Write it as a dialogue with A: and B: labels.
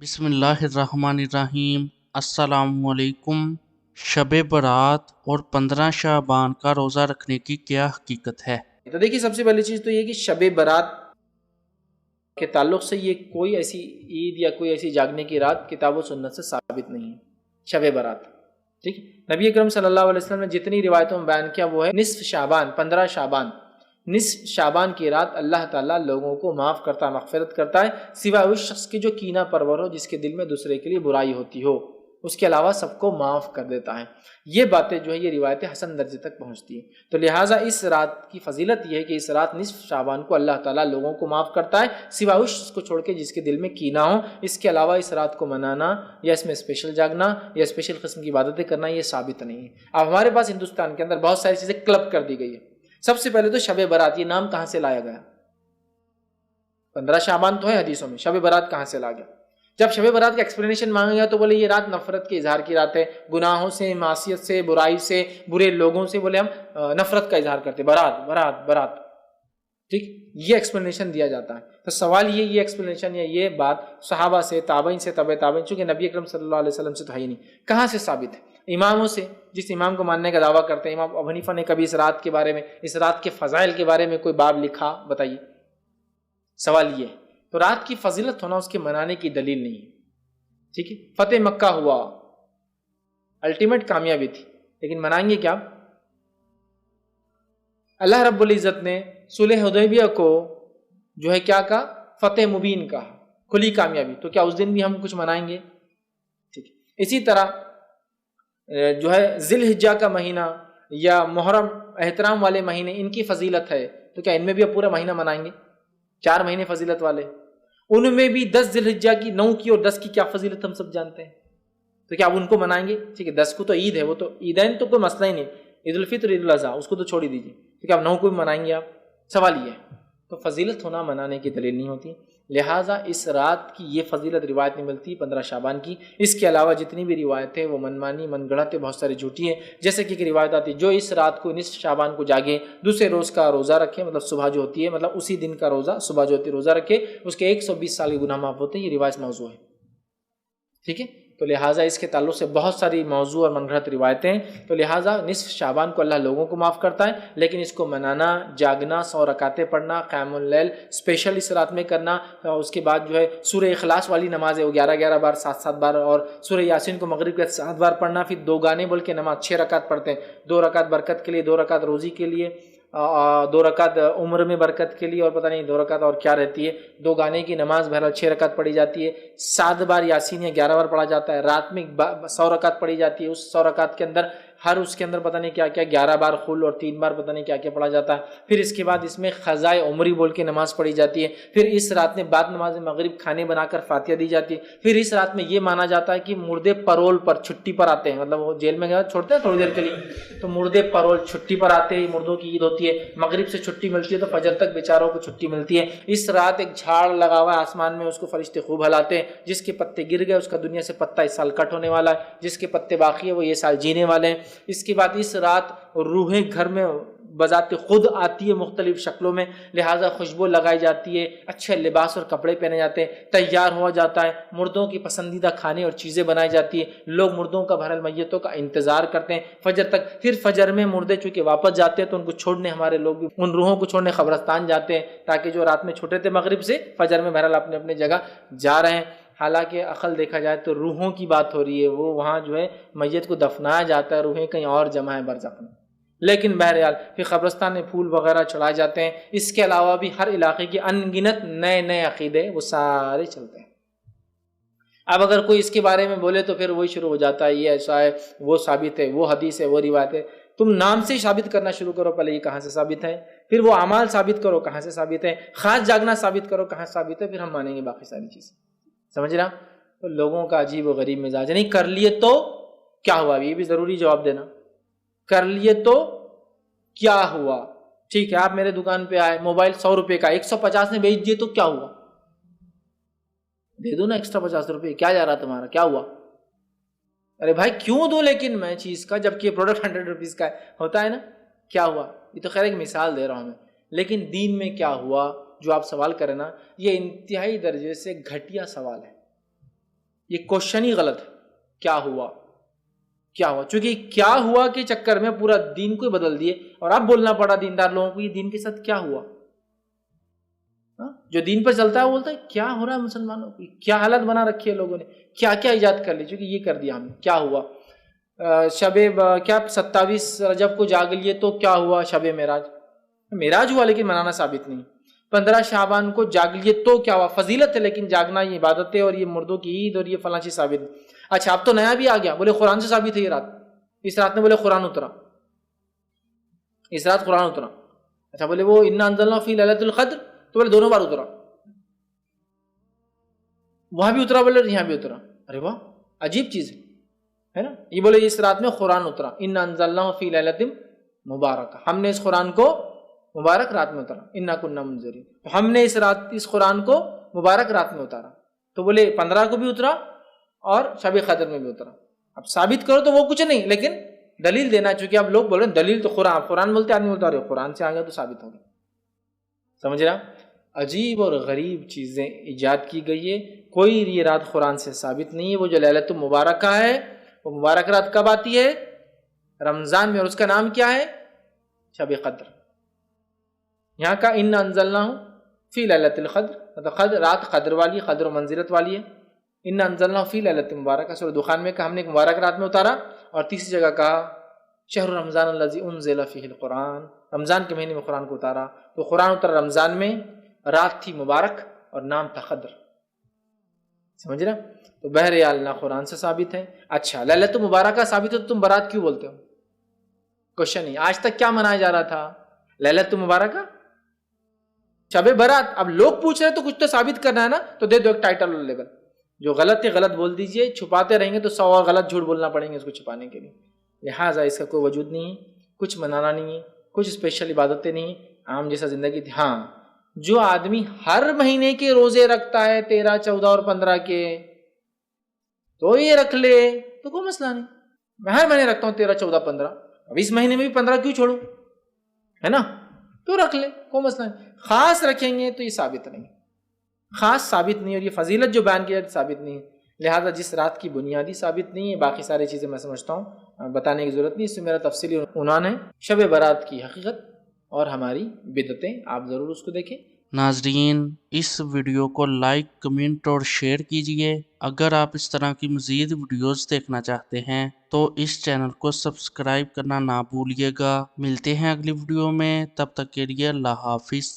A: بسم اللہ الرحمن الرحیم۔ السلام علیکم۔ شب برات اور 15 شعبان کا روزہ رکھنے کی کیا حقیقت ہے؟
B: تو دیکھیے، سب سے پہلی چیز تو یہ کہ شب برات کے تعلق سے یہ کوئی ایسی عید یا کوئی ایسی جاگنے کی رات کتاب و سنت سے ثابت نہیں ہے۔ شب برات، ٹھیک، نبی اکرم صلی اللہ علیہ وسلم نے جتنی روایتوں میں بیان کیا وہ ہے نصف شعبان، 15 شعبان، نصف شعبان کی رات اللہ تعالیٰ لوگوں کو معاف کرتا، مغفرت کرتا ہے، سوائے اس شخص کی جو کینہ پرور ہو، جس کے دل میں دوسرے کے لیے برائی ہوتی ہو، اس کے علاوہ سب کو معاف کر دیتا ہے۔ یہ باتیں جو ہے یہ روایتیں حسن درجے تک پہنچتی ہیں۔ تو لہٰذا اس رات کی فضیلت یہ ہے کہ اس رات نصف شعبان کو اللہ تعالیٰ لوگوں کو معاف کرتا ہے، سوائے اس شخص کو چھوڑ کے جس کے دل میں کینہ ہو۔ اس کے علاوہ اس رات کو منانا یا اس میں اسپیشل جاگنا یا اسپیشل قسم کی عبادتیں کرنا یہ ثابت نہیں ہے۔ اب ہمارے پاس ہندوستان کے اندر بہت ساری چیزیں کلب کر دی گئی ہے۔ سب سے پہلے تو شب برات، یہ نام کہاں سے لایا گیا؟ 15 شعبان تو ہے حدیثوں میں، شب برات کہاں سے لا گیا؟ جب شب برات کا ایکسپلینیشن مانگا گیا تو بولے یہ رات نفرت کے اظہار کی رات ہے، گناہوں سے، معصیت سے، برائی سے، برے لوگوں سے بولے ہم نفرت کا اظہار کرتے، برات برات برات، ٹھیک، یہ ایکسپلینیشن دیا جاتا ہے۔ تو سوال یہ ایکسپلینیشن یا یہ بات صحابہ سے، تابعین سے، تبع تابعین، چونکہ نبی اکرم صلی اللہ علیہ وسلم سے تو ہے ہی نہیں، کہاں سے ثابت ہے؟ اماموں سے، جس امام کو ماننے کا دعویٰ کرتے ہیں۔ امام ابو حنیفہ نے کبھی اس رات کے بارے میں، اس رات کے فضائل کے بارے میں کوئی باب لکھا؟ بتائیے، سوال یہ ہے۔ تو رات کی فضیلت ہونا اس کے منانے کی دلیل نہیں ہے، ٹھیک ہے۔ فتح مکہ ہوا، الٹیمیٹ کامیابی تھی، لیکن منائیں گے کیا؟ اللہ رب العزت نے صلح حدیبیہ کو جو ہے کیا کہا؟ فتح مبین کہا، کھلی کامیابی۔ تو کیا اس دن بھی ہم کچھ منائیں گے؟ ٹھیک ہے۔ اسی طرح جو ہے ذی الحجہ کا مہینہ یا محرم، احترام والے مہینے، ان کی فضیلت ہے، تو کیا ان میں بھی اب پورا مہینہ منائیں گے؟ 4 مہینے فضیلت والے، ان میں بھی 10 ذی الحجہ کی، 9 کی اور 10 کی کیا فضیلت ہم سب جانتے ہیں، تو کیا اب ان کو منائیں گے؟ ٹھیک ہے، 10 کو تو عید ہے، وہ تو عیدین تو کوئی مسئلہ ہی نہیں، عید الفطر، عید الاضحیٰ، اس کو تو چھوڑ ہی دیجیے، تو کیا اب 9 کو بھی منائیں گے آپ؟ سوال یہ ہے۔ تو فضیلت ہونا منانے کی دلیل نہیں ہوتی، لہٰذا اس رات کی یہ فضیلت روایت نہیں ملتی 15 شعبان کی۔ اس کے علاوہ جتنی بھی روایتیں وہ من مانی، من گڑھت، بہت ساری جھوٹی ہیں۔ جیسے کہ ایک روایت آتی ہے، جو اس رات کو نصف شعبان کو جاگے، دوسرے روز کا روزہ رکھے، مطلب صبح جو ہوتی ہے، مطلب اسی دن کا روزہ، صبح جو ہوتی ہے روزہ رکھے، اس کے 120 سال کے گناہ معاف ہوتے ہیں۔ یہ روایت موضوع ہے، ٹھیک ہے۔ تو لہٰذا اس کے تعلق سے بہت ساری موضوع اور من گھڑت روایتیں ہیں۔ تو لہٰذا نصف شعبان کو اللہ لوگوں کو معاف کرتا ہے، لیکن اس کو منانا، جاگنا، 100 رکعتیں پڑھنا، قیام اللیل اسپیشل اس رات میں کرنا، اس کے بعد جو ہے سورہ اخلاص والی نماز ہے وہ 11 بار، 7 بار، اور سورہ یاسین کو مغرب کے 7 بار پڑھنا، پھر 2 گانے بول کے نماز 6 رکعت پڑھتے ہیں، 2 رکعت برکت کے لیے، 2 رکعت روزی کے لیے، 2 رکعت عمر میں برکت کے لیے، اور پتہ نہیں 2 رکعت اور کیا رہتی ہے، 2 گانے کی نماز، بہرحال 6 رکعت پڑھی جاتی ہے، 7 بار یاسین یا 11 بار پڑھا جاتا ہے، رات میں 100 رکعت پڑھی جاتی ہے، اس 100 رکعت کے اندر ہر اس کے اندر پتہ نہیں کیا کیا، 11 بار خل اور 3 بار پتہ نہیں کیا کیا پڑھا جاتا ہے۔ پھر اس کے بعد اس میں قضائے عمری بول کے نماز پڑھی جاتی ہے۔ پھر اس رات میں بعد نماز مغرب کھانے بنا کر فاتحہ دی جاتی ہے۔ پھر اس رات میں یہ مانا جاتا ہے کہ مردے پرول پر، چھٹی پر آتے ہیں، مطلب وہ جیل میں چھوڑتے ہیں تھوڑی دیر کے لیے، تو مردے پرول چھٹی پر آتے ہیں، مردوں کی عید ہوتی ہے، مغرب سے چھٹی ملتی ہے تو فجر تک بیچاروں کو چھٹی ملتی ہے۔ اس رات ایک جھاڑ لگا ہوا ہے آسمان میں، اس کو فرشتے خوب ہلاتے ہیں، جس کے پتے گر گئے اس کا دنیا سے پتا اس سال کٹ ہونے والا ہے، جس کے پتے باقی ہیں وہ یہ سال جینے والے ہیں۔ اس کے بعد اس رات روحیں گھر میں بذات خود آتی ہے مختلف شکلوں میں، لہٰذا خوشبو لگائی جاتی ہے، اچھے لباس اور کپڑے پہنے جاتے ہیں، تیار ہوا جاتا ہے، مردوں کی پسندیدہ کھانے اور چیزیں بنائی جاتی ہے، لوگ مردوں کا بہرحال میتوں کا انتظار کرتے ہیں فجر تک۔ پھر فجر میں مردے چونکہ واپس جاتے ہیں تو ان کو چھوڑنے ہمارے لوگ بھی ان روحوں کو چھوڑنے قبرستان جاتے ہیں، تاکہ جو رات میں چھوٹے تھے مغرب سے، فجر میں بہرحال اپنے اپنے جگہ جا رہے ہیں۔ حالانکہ عقل دیکھا جائے تو روحوں کی بات ہو رہی ہے، وہ وہاں جو ہے میت کو دفنایا جاتا ہے، روحیں کہیں اور جمع ہیں برزخ میں، لیکن بہرحال پھر قبرستان میں پھول وغیرہ چڑھائے جاتے ہیں۔ اس کے علاوہ بھی ہر علاقے کے ان گنت نئے نئے عقیدے وہ سارے چلتے ہیں۔ اب اگر کوئی اس کے بارے میں بولے تو پھر وہی شروع ہو جاتا ہے، یہ ایسا ہے، وہ ثابت ہے، وہ حدیث ہے، وہ روایت ہے۔ تم نام سے ثابت کرنا شروع کرو، پہلے یہ کہاں سے ثابت ہے، پھر وہ اعمال ثابت کرو کہاں سے ثابت ہے، خاص جاگنا ثابت کرو کہاں ثابت ہے، پھر ہم مانیں گے باقی ساری چیزیں۔ سمجھ رہا؟ تو لوگوں کا عجیب و غریب مزاج، نہیں کر لیے تو کیا ہوا، یہ بھی ضروری جواب دینا، کر لیے تو کیا ہوا؟ ٹھیک ہے، آپ میرے دکان پہ آئے، موبائل 100 روپے کا 150 میں بیچ دیے تو کیا ہوا؟ دے دو نا ایکسٹرا 50 روپے، کیا جا رہا تمہارا، کیا ہوا؟ ارے بھائی کیوں دو لیکن میں چیز کا، جبکہ پروڈکٹ 100 روپیز کا ہوتا ہے نا، کیا ہوا؟ یہ تو خیر ایک مثال دے رہا ہوں میں، لیکن دین میں کیا ہوا جو آپ سوال کریں نا، یہ انتہائی درجے سے گھٹیا سوال ہے، یہ کوشچن ہی غلط ہے. کیا ہوا کیا ہوا, چونکہ کیا ہوا کے چکر میں پورا دین کو بدل دیے, اور اب بولنا پڑا دیندار لوگوں کو یہ دین کے ساتھ کیا ہوا. جو دین پر چلتا ہے وہ بولتا ہے کیا ہو رہا ہے مسلمانوں کو, کیا حالت بنا رکھی ہے لوگوں نے, کیا کیا ایجاد کر لی, چونکہ یہ کر دیا ہم نے. کیا ہوا شب کیا 27 رجب کو جاگ لیے تو کیا ہوا شب معراج, معراج ہوا لیکن منانا ثابت نہیں. 15 شعبان کو جاگ لیے تو کیا ہوا, فضیلت ہے لیکن جاگنا یہ عبادت ہے اور یہ مردوں کی عید اور یہ فلاں چیز ثابت ہے. اچھا اب تو نیا بھی آ گیا, بولے قرآن سے ثابت ہے یہ رات, اس رات میں بولے قرآن اترا, اس رات قرآن اترا. اچھا بولے وہ انا انزلنا فی لیلۃ القدر, تو بولے دونوں بار اترا, وہاں بھی اترا بولے یہاں بھی اترا. ارے واہ عجیب چیز ہے نا. یہ بولے اس رات میں قرآن اترا, انا انزلنا فی لیلۃ مبارکہ, ہم نے اس قرآن کو مبارک رات میں اترا, انا کنا منذرین, تو ہم نے اس قرآن کو مبارک رات میں اتارا. تو بولے 15 کو بھی اترا اور شب قدر میں بھی اترا. اب ثابت کرو تو وہ کچھ نہیں, لیکن دلیل دینا, چونکہ اب لوگ بول رہے ہیں دلیل تو قرآن بولتے آدمی بولتا رہے قرآن سے آ گیا تو ثابت ہو گیا. سمجھ رہا, عجیب اور غریب چیزیں ایجاد کی گئی ہے. کوئی یہ رات قرآن سے ثابت نہیں ہے. وہ جو لیلۃ المبارکہ ہے وہ مبارک رات کب آتی ہے, رمضان میں, اور اس کا نام کیا ہے, شب قدر. یہاں کا انا انزلناہ فی لیلۃ القدر, مطلب رات قدر والی, قدر و منزلت والی ہے. انا انزلناہ فی لیلۃ مبارکہ, سورہ دخان میں کہا ہم نے ایک مبارک رات میں اتارا, اور تیسری جگہ کہا شہر رمضان الذی انزل فیہ القرآن, رمضان کے مہینے میں قرآن کو اتارا. تو قرآن اترا رمضان میں, رات تھی مبارک اور نام تھا قدر. سمجھ رہا, تو بہرحال نہ قرآن سے ثابت ہے. اچھا لیلۃ مبارکہ ثابت ہے تو تم برات کیوں بولتے ہو, کوشچن نہیں. آج تک کیا منایا جا رہا تھا, لیلۃ مبارکہ, شب برات. اب لوگ پوچھ رہے تو کچھ تو ثابت کرنا ہے نا, تو دے دو ایک ٹائٹل اور لیبل. جو غلط ہے غلط بول دیجئے, چھپاتے رہیں گے تو 100 اور غلط جھوٹ بولنا پڑیں گے اس کو چھپانے کے لیے. لہٰذا اس کا کوئی وجود نہیں ہے, کچھ منانا نہیں ہے, کچھ اسپیشل عبادتیں نہیں, عام جیسا زندگی تھی. ہاں جو آدمی ہر مہینے کے روزے رکھتا ہے 13, 14 اور 15 کے, تو یہ رکھ لے تو کوئی مسئلہ نہیں. میں ہر مہینے رکھتا ہوں 13, 14, 15, اب اس مہینے میں بھی 15 کیوں چھوڑوں, ہے نا, تو رکھ لے کوئی مسئلہ نہیں. خاص رکھیں گے تو یہ ثابت نہیں, خاص ثابت نہیں, اور یہ فضیلت جو بیان کی جاتی ثابت نہیں ہے. لہٰذا جس رات کی بنیادی ثابت نہیں ہے, باقی ساری چیزیں میں سمجھتا ہوں بتانے کی ضرورت نہیں. اس میں میرا تفصیلی عنوان ہے شب برات کی حقیقت اور ہماری بدعتیں, آپ ضرور اس کو دیکھیں.
A: ناظرین اس ویڈیو کو لائک کمنٹ اور شیئر کیجئے. اگر آپ اس طرح کی مزید ویڈیوز دیکھنا چاہتے ہیں تو اس چینل کو سبسکرائب کرنا نہ بھولیے گا. ملتے ہیں اگلی ویڈیو میں, تب تک کے لیے اللہ حافظ.